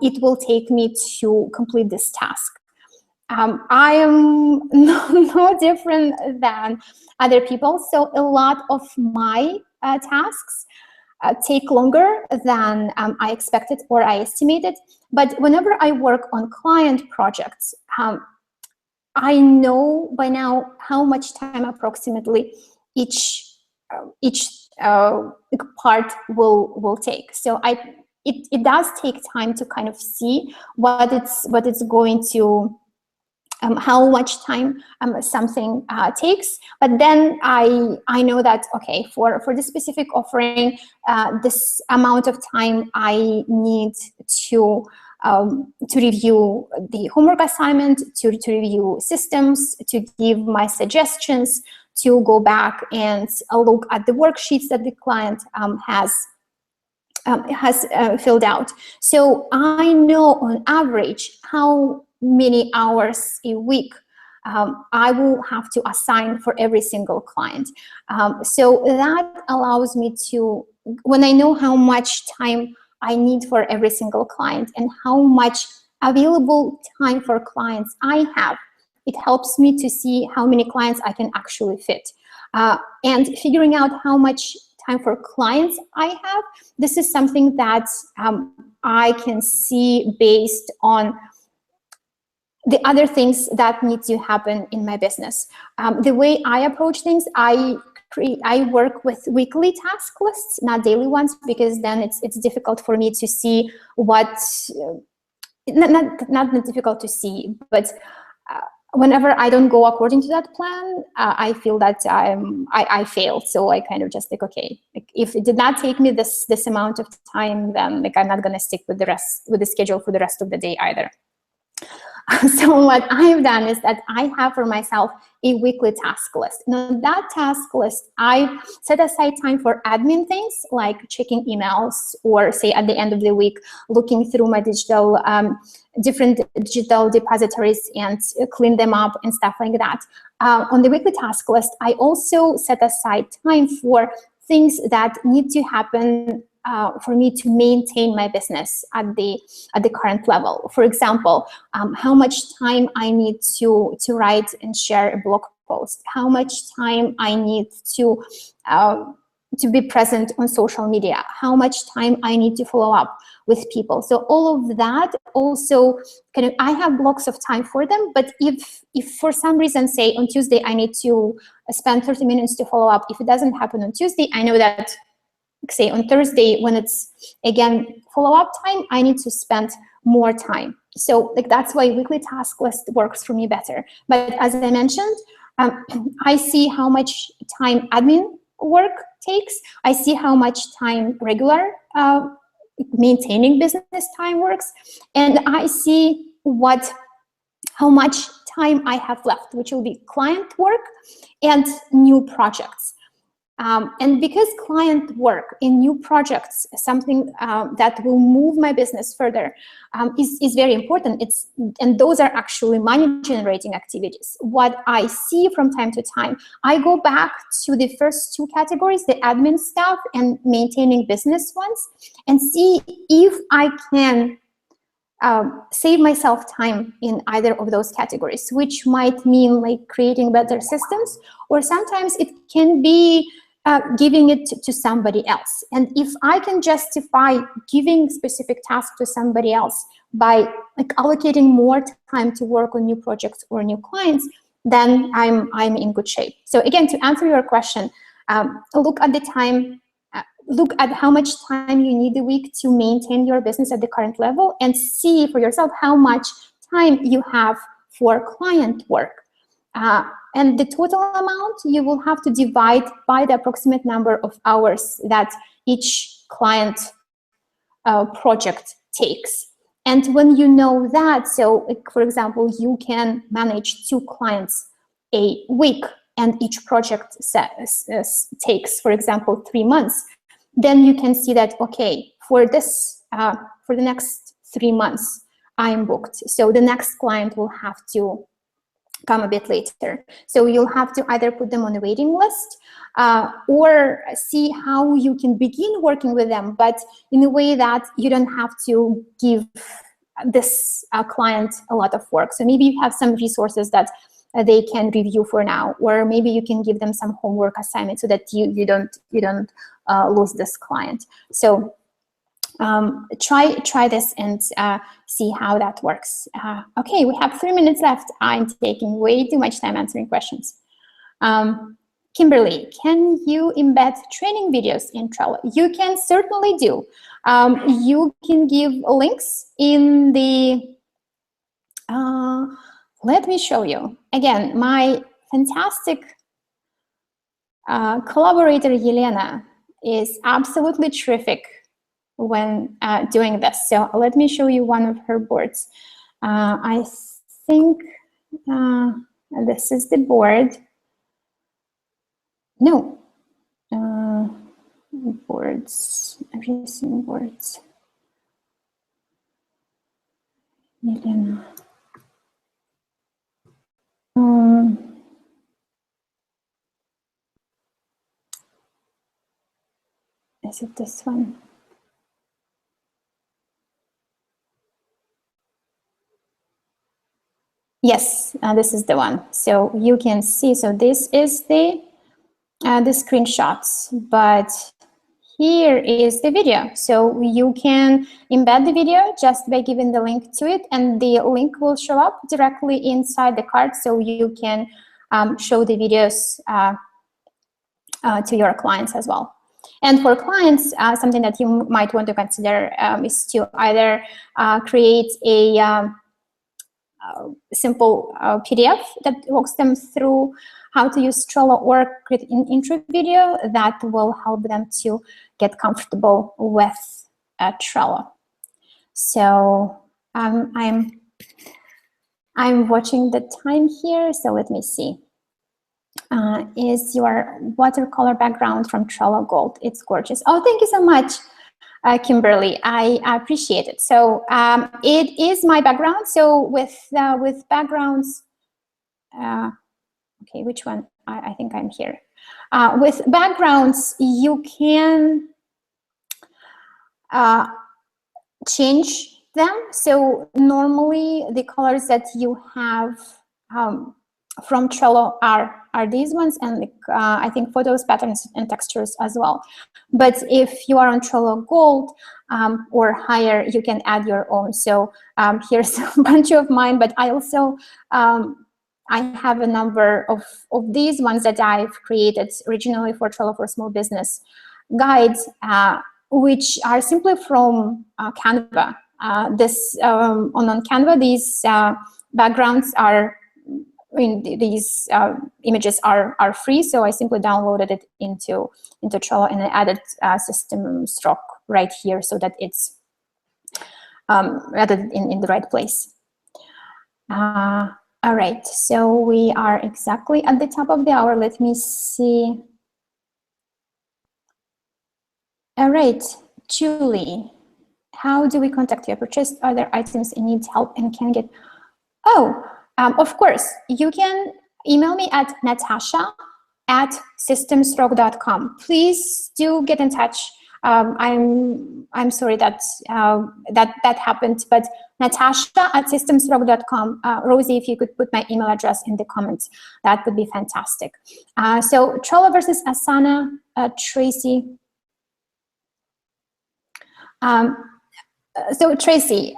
it will take me to complete this task. I am no different than other people, so a lot of my tasks take longer than I expected or I estimated. But whenever I work on client projects, I know by now how much time approximately each part will take. So it does take time to kind of see what it's going to. How much time something takes, but then I know that, okay, for this specific offering, this amount of time I need to review the homework assignment, to review systems, to give my suggestions, to go back and look at the worksheets that the client has filled out. So I know on average how many hours a week I will have to assign for every single client. So that allows me to, when I know how much time I need for every single client and how much available time for clients I have, it helps me to see how many clients I can actually fit. And figuring out how much time for clients I have, this is something that I can see based on the other things that need to happen in my business. The way I approach things, I work with weekly task lists, not daily ones, because then it's difficult for me to see what, not difficult to see, but whenever I don't go according to that plan, I feel that I failed. So I kind of just like, okay, like if it did not take me this amount of time, then like I'm not gonna stick with the schedule for the rest of the day either. So what I've done is that I have for myself a weekly task list. Now that task list, I set aside time for admin things like checking emails, or say at the end of the week, looking through my different digital depositories and clean them up and stuff like that. On the weekly task list, I also set aside time for things that need to happen for me to maintain my business at the current level. For example, how much time I need to write and share a blog post, how much time I need to be present on social media, how much time I need to follow up with people. So all of that also kind of, I have blocks of time for them, but if for some reason, say on Tuesday, I need to spend 30 minutes to follow up, if it doesn't happen on Tuesday, I know that, say on Thursday, when it's again follow-up time, I need to spend more time. So like that's why weekly task list works for me better. But as I mentioned, I see how much time admin work takes. I see how much time regular maintaining business time works, and I see how much time I have left, which will be client work and new projects. And because client work in new projects, something that will move my business further, is very important. And those are actually money generating activities. What I see from time to time, I go back to the first two categories, the admin stuff and maintaining business ones, and see if I can save myself time in either of those categories, which might mean like creating better systems, or sometimes it can be giving it to somebody else. And if I can justify giving specific tasks to somebody else by like allocating more time to work on new projects or new clients, then I'm in good shape. So again, to answer your question, look at the time, look at how much time you need a week to maintain your business at the current level, and see for yourself how much time you have for client work. And the total amount you will have to divide by the approximate number of hours that each client project takes. And when you know that, so like, for example, you can manage 2 clients a week, and each project takes, for example, 3 months, then you can see that, okay, for this, for the next 3 months, I am booked. So the next client will have to come a bit later. So you'll have to either put them on a waiting list or see how you can begin working with them, but in a way that you don't have to give this client a lot of work. So maybe you have some resources that they can review for now, or maybe you can give them some homework assignments so that you don't lose this client. So try this and see how that works. Okay, we have 3 minutes left. I'm taking way too much time answering questions. Kimberly, can you embed training videos in Trello? You can certainly do. You can give links in the, let me show you. Again, my fantastic collaborator, Yelena, is absolutely terrific when doing this. So let me show you one of her boards. I think this is the board. No, boards, everything boards. Yelena. Is it this one? Yes, this is the one. So you can see, so this is the screenshots, but here is the video. So you can embed the video just by giving the link to it, and the link will show up directly inside the card, so you can show the videos to your clients as well. And for clients, something that you might want to consider is to either create a simple PDF that walks them through how to use Trello, or create an intro video that will help them to get comfortable with Trello. So I'm watching the time here, so let me see. Is your watercolor background from Trello Gold? It's gorgeous. Oh, thank you so much, Kimberly. I appreciate it. So it is my background. So with backgrounds, okay, which one? I think I'm here. With backgrounds, you can change them. So normally the colors that you have from Trello are these ones, and like, I think photos, patterns, and textures as well. But if you are on Trello Gold or higher, you can add your own. So here's a bunch of mine, but I also I have a number of these ones that I've created originally for Trello for Small Business guides, which are simply from Canva. On Canva, these backgrounds are, these images are free, so I simply downloaded it into Trello, and I added system stroke right here so that it's added in the right place. All right, so we are exactly at the top of the hour. Let me see. All right, Julie, how do we contact you? I purchased other items and need help and can get, of course, you can email me at natasha@systemstroke.com. Please do get in touch. I'm sorry that that happened, but natasha@systemstroke.com. Rosie, if you could put my email address in the comments, that would be fantastic. So Trello versus Asana, Tracy. So Tracy,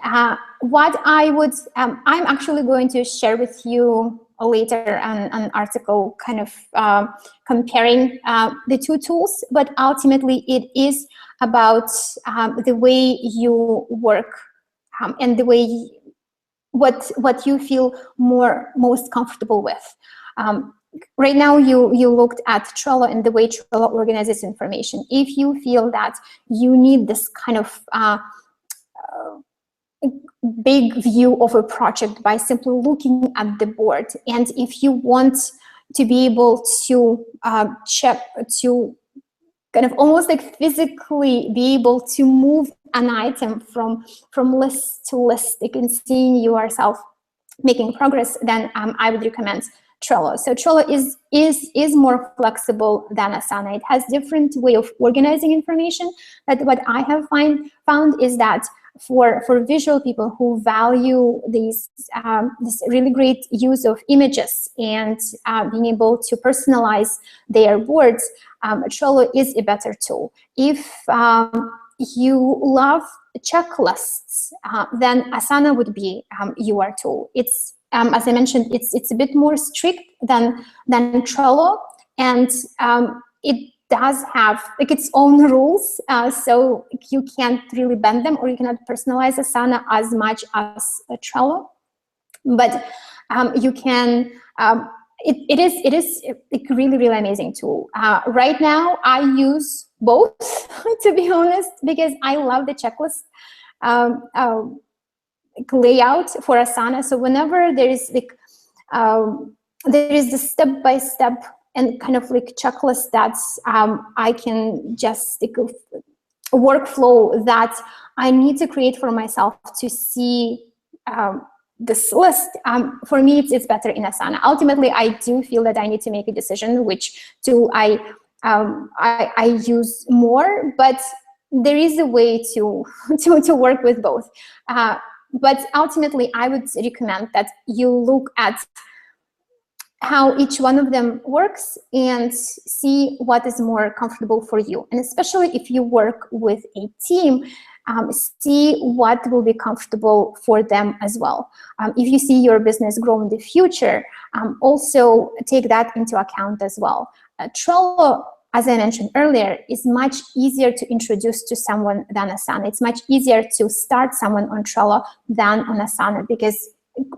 what I would, I'm actually going to share with you later an article kind of comparing the two tools, but ultimately it is about the way you work and the way, what you feel most comfortable with. Right now, you looked at Trello and the way Trello organizes information. If you feel that you need this kind of big view of a project by simply looking at the board, and if you want to be able to check, to kind of almost like physically be able to move an item from list to list, you can see yourself making progress, then I would recommend Trello. So Trello is more flexible than Asana. It has different way of organizing information, but what I have found is that for visual people who value this really great use of images and being able to personalize their boards, Trello is a better tool. If you love checklists, then Asana would be your tool. It's as I mentioned, it's a bit more strict than Trello, and it does have like its own rules, so you can't really bend them, or you cannot personalize Asana as much as Trello. But you can. It is a really amazing tool. Right now, I use both to be honest, because I love the checklist layout for Asana. So whenever there is like there is the step-by-step and kind of like checklist that's I can just like a workflow that I need to create for myself to see this list. For me, it's better in Asana. Ultimately, I do feel that I need to make a decision which tool I use more, but there is a way to work with both. But ultimately, I would recommend that you look at how each one of them works and see what is more comfortable for you. And especially if you work with a team, see what will be comfortable for them as well. If you see your business grow in the future, also take that into account as well. Trello, as I mentioned earlier, is much easier to introduce to someone than Asana. It's much easier to start someone on Trello than on Asana, because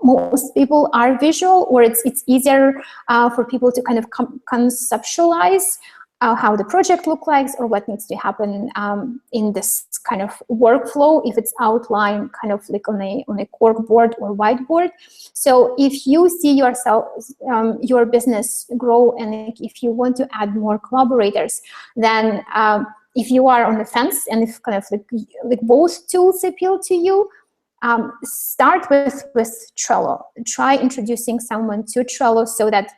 most people are visual, or it's easier for people to kind of conceptualize how the project looks like or what needs to happen in this kind of workflow if it's outlined kind of like on a cork board or whiteboard. So if you see yourself, your business grow, and if you want to add more collaborators, then if you are on the fence and if kind of like both tools appeal to you, start with Trello. Try introducing someone to Trello so that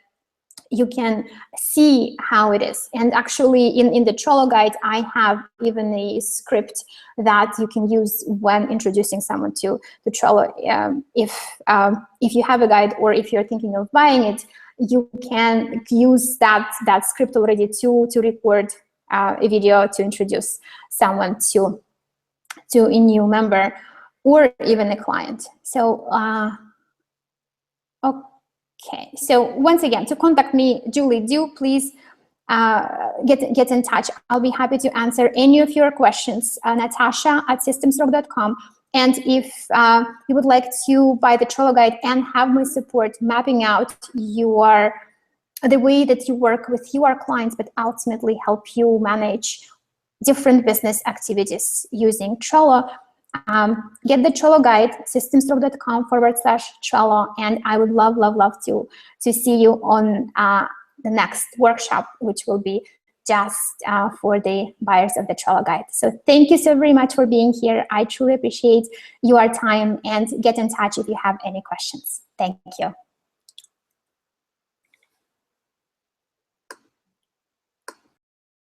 you can see how it is. And actually in the Trello guide, I have even a script that you can use when introducing someone to Trello. If you have a guide, or if you're thinking of buying it, you can use that script already to record a video to introduce someone to a new member or even a client. So okay, so once again, to contact me, Julie, do please get in touch. I'll be happy to answer any of your questions. Natasha@systemsrock.com. And if you would like to buy the Trello guide and have my support mapping out the way that you work with your clients, but ultimately help you manage different business activities using Trello, get the Trello guide, systemsrock.com/Trello, and I would love to see you on the next workshop, which will be just for the buyers of the Trello guide. So thank you so very much for being here. I truly appreciate your time, and get in touch if you have any questions. Thank you.